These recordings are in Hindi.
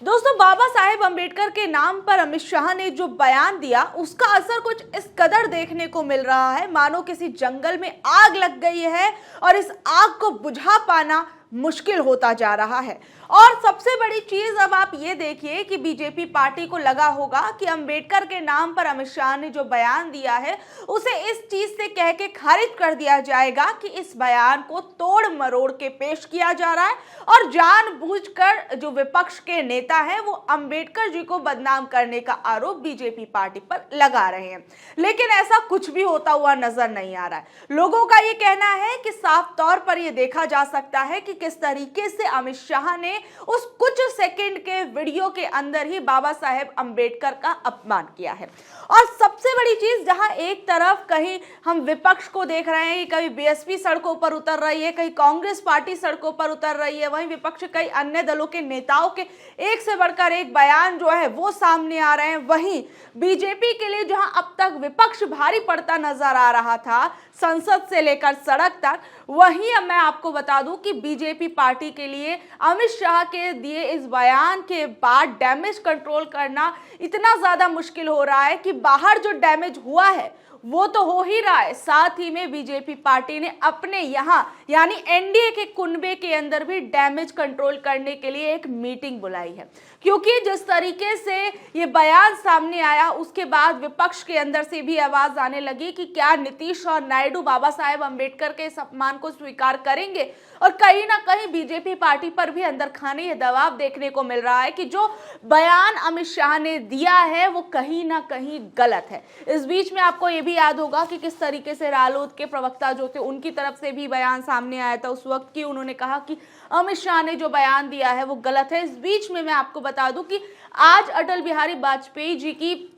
दोस्तों, बाबा साहेब अंबेडकर के नाम पर अमित शाह ने जो बयान दिया उसका असर कुछ इस कदर देखने को मिल रहा है मानो किसी जंगल में आग लग गई है और इस आग को बुझा पाना मुश्किल होता जा रहा है। और सबसे बड़ी चीज अब आप ये देखिए कि बीजेपी पार्टी को लगा होगा कि अंबेडकर के नाम पर अमित शाह ने जो बयान दिया है उसे इस चीज से कह के खारिज कर दिया जाएगा कि इस बयान को तोड़ मरोड़ के पेश किया जा रहा है और जानबूझकर जो विपक्ष के नेता हैं वो अंबेडकर जी को बदनाम करने का आरोप बीजेपी पार्टी पर लगा रहे हैं। लेकिन ऐसा कुछ भी होता हुआ नजर नहीं आ रहा है। लोगों का ये कहना है कि साफ तौर पर यह देखा जा सकता है कि किस तरीके से अमित शाह ने उस कुछ सेकंड के वीडियो के अंदर ही बाबा साहेब अंबेडकर का अपमान किया है। और सबसे बड़ी चीज, जहां एक तरफ कहीं हम विपक्ष को देख रहे हैं कि कहीं बीएसपी सड़कों पर उतर रही है, कहीं कांग्रेस पार्टी सड़कों पर उतर रही है, वहीं विपक्ष कई अन्य दलों के नेताओं के एक से बढ़कर एक बयान जो है वो सामने आ रहे हैं, वहीं बीजेपी के लिए जहां अब तक विपक्ष भारी पड़ता नजर आ रहा था संसद से लेकर सड़क तक, वहीं अब मैं आपको बता दूं कि बीजेपी पार्टी के लिए अमित शाह के दिए इस बयान के बाद डैमेज कंट्रोल करना इतना ज्यादा मुश्किल हो रहा है कि बाहर जो डैमेज हुआ है वो तो हो ही रहा है, साथ ही में बीजेपी पार्टी ने अपने यहां यानी एनडीए के कुनबे के अंदर भी डैमेज कंट्रोल करने के लिए एक मीटिंग बुलाई है। क्योंकि जिस तरीके से ये बयान सामने आया उसके बाद विपक्ष के अंदर से भी आवाज आने लगी कि क्या नीतीश और नायडू बाबा साहेब अंबेडकर के इस अपमान को स्वीकार करेंगे। और कहीं ना कहीं बीजेपी पार्टी पर भी अंदर खाने ये दबाव देखने को मिल रहा है कि जो बयान अमित शाह ने दिया है वो कहीं ना कहीं गलत है। इस बीच में आपको ये भी याद होगा कि किस तरीके से रालोद के प्रवक्ता जो थे उनकी तरफ से भी बयान सामने आया था उस वक्त की, उन्होंने कहा कि अमित शाह ने जो बयान दिया है वो गलत है। इस बीच में मैं आपको बता दूं कि आज अटल बिहारी वाजपेयी जी की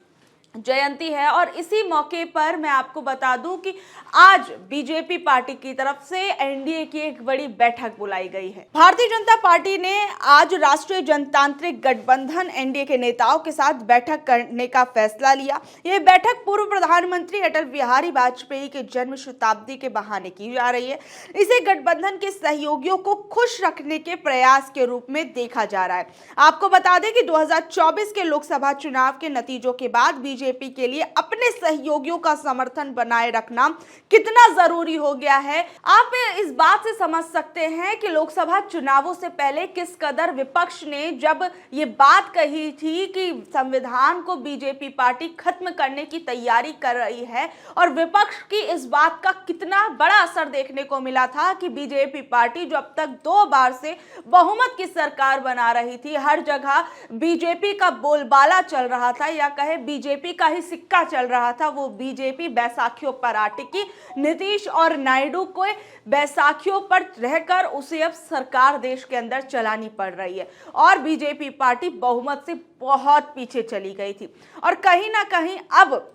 जयंती है और इसी मौके पर मैं आपको बता दूं कि आज बीजेपी पार्टी की तरफ से एनडीए की एक बड़ी बैठक बुलाई गई है। भारतीय जनता पार्टी ने आज राष्ट्रीय जनतांत्रिक गठबंधन एनडीए के नेताओं के साथ बैठक करने का फैसला लिया। यह बैठक पूर्व प्रधानमंत्री अटल बिहारी वाजपेयी के जन्म शताब्दी के बहाने की जा रही है। इसे गठबंधन के सहयोगियों को खुश रखने के प्रयास के रूप में देखा जा रहा है। आपको बता दें कि 2024 के लोकसभा चुनाव के नतीजों के बाद बीजेपी के लिए अपने सहयोगियों का समर्थन बनाए रखना कितना जरूरी हो गया है। आप इस बात से समझ सकते हैं कि लोकसभा चुनावों से पहले किस कदर विपक्ष ने जब ये बात कही थी कि संविधान को बीजेपी पार्टी खत्म करने की तैयारी कर रही है और विपक्ष की इस बात का कितना बड़ा असर देखने को मिला था कि बीजेपी पार्टी जो अब तक 2 बार से बहुमत की सरकार बना रही थी, हर जगह बीजेपी का बोलबाला चल रहा था या कहे बीजेपी का ही सिक्का चल रहा था, वो बीजेपी बैसाखियों पर अटकी। नीतीश और नायडू को बैसाखियों पर रहकर उसे अब सरकार देश के अंदर चलानी पड़ रही है और बीजेपी पार्टी बहुमत से बहुत पीछे चली गई थी। और कहीं ना कहीं अब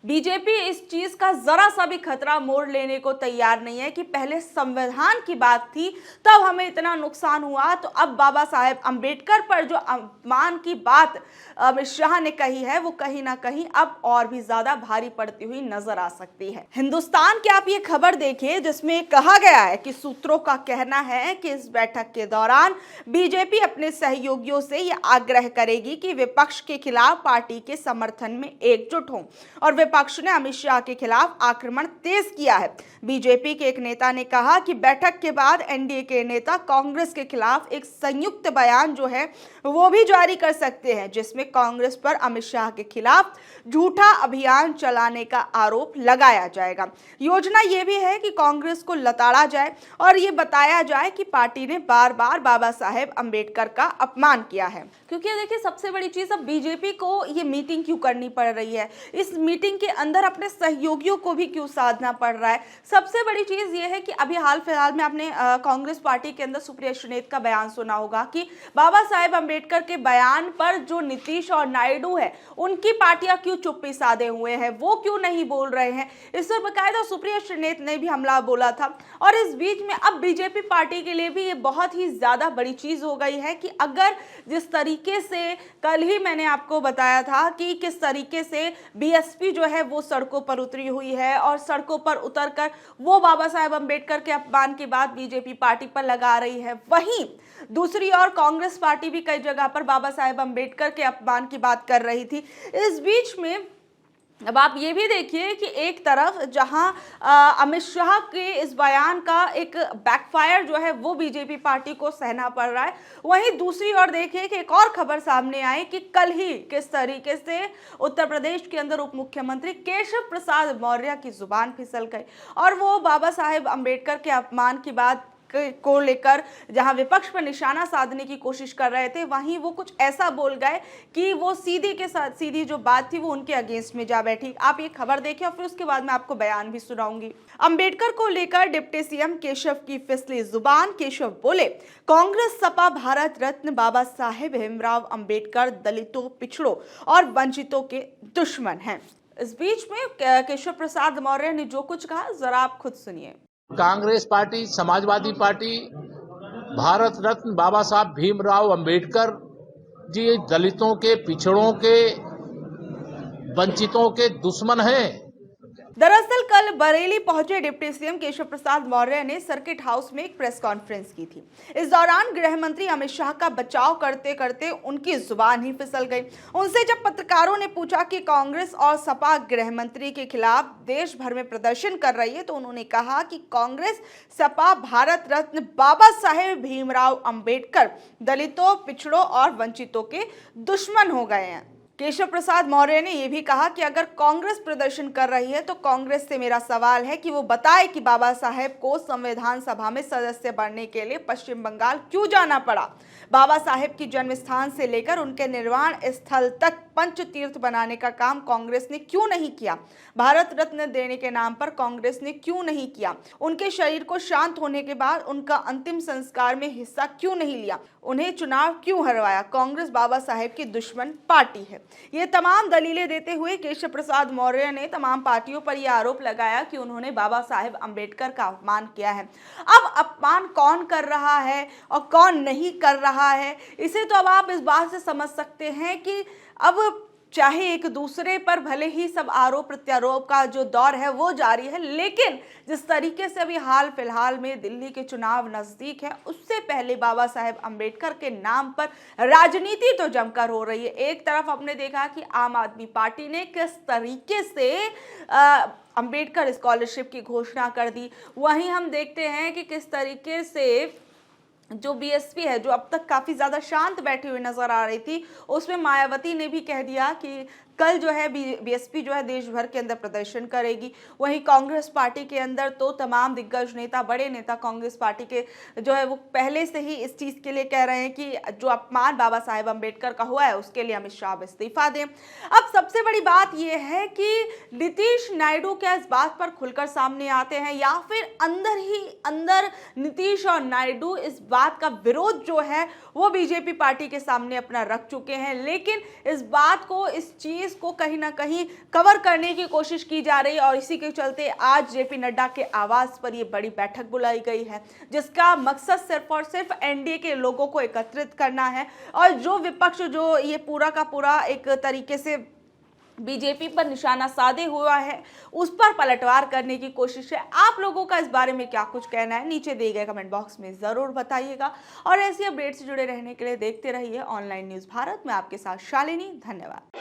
बीजेपी इस चीज का जरा सा भी खतरा मोड़ लेने को तैयार नहीं है कि पहले संविधान की बात थी तब हमें इतना नुकसान हुआ, तो अब बाबा साहेब अंबेडकर पर जो अपमान की बात अमित शाह ने कही है वो कहीं ना कहीं अब और भी ज्यादा भारी पड़ती हुई नजर आ सकती है। हिंदुस्तान की आप ये खबर देखिए जिसमें कहा गया है कि सूत्रों का कहना है कि इस बैठक के दौरान बीजेपी अपने सहयोगियों से यह आग्रह करेगी कि विपक्ष के खिलाफ पार्टी के समर्थन में एकजुट हों और विपक्ष ने अमित शाह के खिलाफ आक्रमण तेज किया है। बीजेपी के एक नेता ने कहा कि बैठक के बाद एनडीए के नेता कांग्रेस के खिलाफ एक संयुक्त बयान जो है वो भी जारी कर सकते हैं जिसमें कांग्रेस पर अमित शाह के खिलाफ झूठा अभियान चलाने का आरोप लगाया जाएगा। योजना ये भी है कि कांग्रेस को लताड़ा जाए और ये बताया जाए कि पार्टी ने बार बार बाबा साहेब अंबेडकर का अपमान किया है। क्योंकि देखिए सबसे बड़ी चीज अब बीजेपी को ये मीटिंग क्यों करनी पड़ रही है, इस मीटिंग के अंदर अपने सहयोगियों को भी क्यों साधना पड़ रहा है। सबसे बड़ी चीज ये है कि अभी हाल फिलहाल में आपने कांग्रेस पार्टी के अंदर सुप्रिया सुलेह का बयान सुना होगा कि बाबा साहेब अंबेडकर के बयान पर जो नीतीश और नायडू है उनकी पार्टियां क्यों चुप्पी साधे हुए हैं, वो क्यों नहीं बोल रहे हैं। इस पर बकायदा सुप्रिया सुलेह ने भी हमला बोला था। और इस बीच में अब बीजेपी पार्टी के लिए भी ये बहुत ही ज्यादा बड़ी चीज हो गई है कि अगर जिस तरीके से कल ही मैंने आपको बताया था कि किस तरीके से बीएसपी जो है वो सड़कों पर उतरी हुई है और सड़कों पर उतरकर वो बाबा साहेब अंबेडकर के अपमान की बात बीजेपी पार्टी पर लगा रही है। वहीं दूसरी ओर कांग्रेस पार्टी भी कई जगह पर बाबा साहेब अंबेडकर के अपमान की बात कर रही थी। इस बीच में अब आप ये भी देखिए कि एक तरफ जहां अमित शाह के इस बयान का एक बैकफायर जो है वो बीजेपी पार्टी को सहना पड़ रहा है, वहीं दूसरी ओर देखिए कि एक और खबर सामने आई कि कल ही किस तरीके से उत्तर प्रदेश के अंदर उप मुख्यमंत्री केशव प्रसाद मौर्य की जुबान फिसल गई और वो बाबा साहेब अंबेडकर के अपमान की बात को लेकर जहां विपक्ष पर निशाना साधने की कोशिश कर रहे थे, वहीं वो कुछ ऐसा बोल गए कि वो सीधी के साथ सीधी जो बात थी वो उनके अगेंस्ट में जा बैठी। आप ये खबर देखें और फिर उसके बाद मैं आपको बयान भी सुनाऊंगी। अंबेडकर को लेकर डिप्टी सीएम केशव की फिसली जुबान। केशव बोले, कांग्रेस सपा भारत रत्न बाबा साहेब भीमराव अंबेडकर दलितों, पिछड़ों और वंचितों के दुश्मन हैं। इस बीच में केशव प्रसाद मौर्य ने जो कुछ कहा जरा आप खुद सुनिए। कांग्रेस पार्टी, समाजवादी पार्टी, भारत रत्न बाबा साहब भीमराव अंबेडकर जी दलितों के, पिछड़ों के, वंचितों के दुश्मन हैं। दरअसल कल बरेली पहुंचे डिप्टी सीएम केशव प्रसाद मौर्य ने सर्किट हाउस में एक प्रेस कॉन्फ्रेंस की थी। इस दौरान गृह मंत्री अमित शाह का बचाव करते करते उनकी जुबान ही फिसल गई। उनसे जब पत्रकारों ने पूछा कि कांग्रेस और सपा गृह मंत्री के खिलाफ देश भर में प्रदर्शन कर रही है, तो उन्होंने कहा कि कांग्रेस सपा भारत रत्न बाबा साहेब भीमराव अंबेडकर दलितों, पिछड़ों और वंचितों के दुश्मन हो गए हैं। केशव प्रसाद मौर्य ने यह भी कहा कि अगर कांग्रेस प्रदर्शन कर रही है तो कांग्रेस से मेरा सवाल है कि वो बताए कि बाबा साहेब को संविधान सभा में सदस्य बनने के लिए पश्चिम बंगाल क्यों जाना पड़ा। बाबा साहेब की जन्म स्थान से लेकर उनके निर्वाण स्थल तक पंच तीर्थ बनाने का काम कांग्रेस ने क्यों नहीं किया। भारत रत्न देने के नाम पर कांग्रेस ने क्यों नहीं किया। उनके शरीर को शांत होने के बाद उनका अंतिम संस्कार में हिस्सा क्यों नहीं लिया। उन्हें चुनाव क्यों हरवाया। कांग्रेस बाबा साहेब की दुश्मन पार्टी है। ये तमाम दलीलें देते हुए केशव प्रसाद मौर्य ने तमाम पार्टियों पर यह आरोप लगाया कि उन्होंने बाबा साहेब अंबेडकर का अपमान किया है। अब अपमान कौन कर रहा है और कौन नहीं कर रहा है, इसे तो अब आप इस बात से समझ सकते हैं कि अब चाहे एक दूसरे पर भले ही सब आरोप प्रत्यारोप का जो दौर है वो जारी है, लेकिन जिस तरीके से अभी हाल फिलहाल में दिल्ली के चुनाव नजदीक है, उससे पहले बाबा साहेब अंबेडकर के नाम पर राजनीति तो जमकर हो रही है। एक तरफ हमने देखा कि आम आदमी पार्टी ने किस तरीके से अंबेडकर स्कॉलरशिप की घोषणा कर दी, वहीं हम देखते हैं कि किस तरीके से जो बीएसपी है, जो अब तक काफी ज्यादा शांत बैठी हुई नजर आ रही थी, उसमें मायावती ने भी कह दिया कि कल जो है बीएसपी जो है देश भर के अंदर प्रदर्शन करेगी। वहीं कांग्रेस पार्टी के अंदर तो तमाम दिग्गज नेता, बड़े नेता कांग्रेस पार्टी के जो है वो पहले से ही इस चीज के लिए कह रहे हैं कि जो अपमान बाबा साहेब अंबेडकर का हुआ है उसके लिए अमित शाह इस्तीफा दें। अब सबसे बड़ी बात यह है कि नीतीश नायडू क्या इस बात पर खुलकर सामने आते हैं या फिर अंदर ही अंदर नीतीश और नायडू इस बात का विरोध जो है वो बीजेपी पार्टी के सामने अपना रख चुके हैं, लेकिन इस बात को, इस चीज को कहीं ना कहीं कवर करने की कोशिश की जा रही है और इसी के चलते आज जेपी नड्डा के आवाज पर यह बड़ी बैठक बुलाई गई है, जिसका मकसद सिर्फ और सिर्फ एनडीए के लोगों को एकत्रित करना है और जो विपक्ष जो ये पूरा का पूरा एक तरीके से बीजेपी पर निशाना साधे हुआ है उस पर पलटवार करने की कोशिश है। आप लोगों का इस बारे में क्या कुछ कहना है, नीचे दिए गए कमेंट बॉक्स में जरूर बताइएगा और ऐसी अपडेट से जुड़े रहने के लिए देखते रहिए ऑनलाइन न्यूज़ भारत में। आपके साथ शालिनी, धन्यवाद।